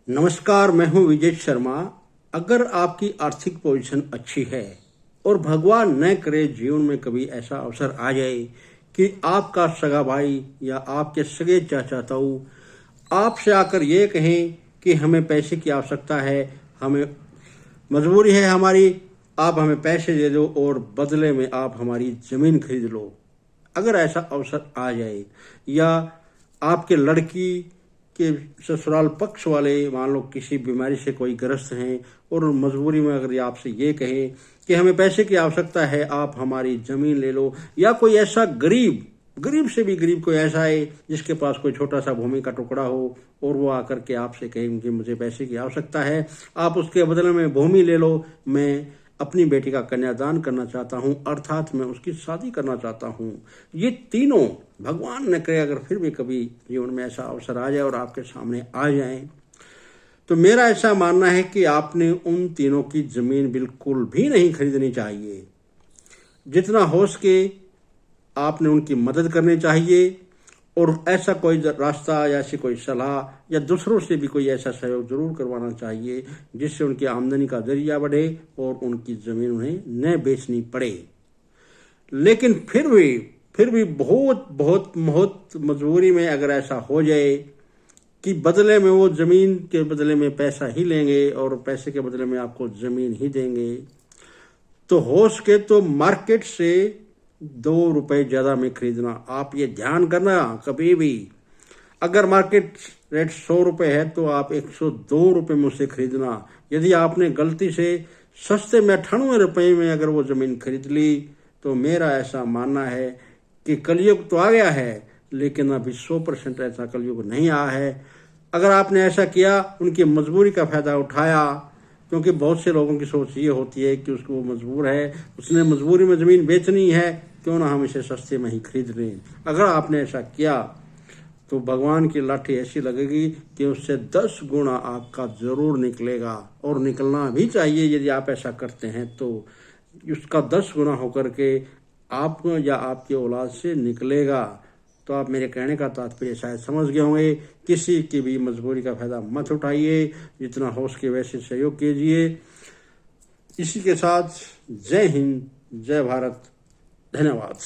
नमस्कार, मैं हूं विजय शर्मा। अगर आपकी आर्थिक पोजीशन अच्छी है और भगवान न करे जीवन में कभी ऐसा अवसर आ जाए कि आपका सगा भाई या आपके सगे चाचा ताऊ आपसे आकर ये कहें कि हमें पैसे की आवश्यकता है, हमें मजबूरी है हमारी, आप हमें पैसे दे दो और बदले में आप हमारी ज़मीन खरीद लो। अगर ऐसा अवसर आ जाए या आपके लड़की के ससुराल पक्ष वाले मान लो किसी बीमारी से कोई ग्रस्त हैं और मजबूरी में अगर आपसे ये कहें कि हमें पैसे की आवश्यकता है, आप हमारी ज़मीन ले लो, या कोई ऐसा गरीब से भी गरीब कोई ऐसा है जिसके पास कोई छोटा सा भूमि का टुकड़ा हो और वो आकर के आपसे कहें कि मुझे पैसे की आवश्यकता है, आप उसके बदले में भूमि ले लो, मैं अपनी बेटी का कन्यादान करना चाहता हूँ, अर्थात मैं उसकी शादी करना चाहता हूँ। ये तीनों भगवान न करे अगर फिर भी कभी जीवन में ऐसा अवसर आ जाए और आपके सामने आ जाए, तो मेरा ऐसा मानना है कि आपने उन तीनों की ज़मीन बिल्कुल भी नहीं खरीदनी चाहिए। जितना हो सके आपने उनकी मदद करनी चाहिए और ऐसा कोई रास्ता या ऐसी कोई सलाह या दूसरों से भी कोई ऐसा सहयोग जरूर करवाना चाहिए जिससे उनकी आमदनी का जरिया बढ़े और उनकी ज़मीन उन्हें न बेचनी पड़े। लेकिन फिर भी बहुत मजबूरी में अगर ऐसा हो जाए कि बदले में वो ज़मीन के बदले में पैसा ही लेंगे और पैसे के बदले में आपको ज़मीन ही देंगे, तो हो सके तो मार्केट से 2 रुपए ज़्यादा में खरीदना। आप ये ध्यान करना, कभी भी अगर मार्केट रेट 100 रुपये है तो आप 102 रुपये में उसे खरीदना। यदि आपने गलती से सस्ते में 98 रुपये में अगर वो ज़मीन खरीद ली तो मेरा ऐसा मानना है कि कलयुग तो आ गया है लेकिन अभी 100% ऐसा कलयुग नहीं आया है। अगर आपने ऐसा किया, उनकी मजबूरी का फ़ायदा उठाया, क्योंकि बहुत से लोगों की सोच ये होती है कि उसको मजबूर है, उसने मजबूरी में ज़मीन बेचनी है, क्यों ना हम इसे सस्ते में ही खरीद लें। अगर आपने ऐसा किया तो भगवान की लाठी ऐसी लगेगी कि उससे 10 गुना आपका ज़रूर निकलेगा, और निकलना भी चाहिए। यदि आप ऐसा करते हैं तो उसका 10 गुना होकर के आपको या आपके औलाद से निकलेगा। तो आप मेरे कहने का तात्पर्य शायद समझ गए होंगे। किसी की भी मजबूरी का फ़ायदा मत उठाइए, जितना हो सके वैसे सहयोग कीजिए। इसी के साथ जय हिंद, जय भारत, धन्यवाद।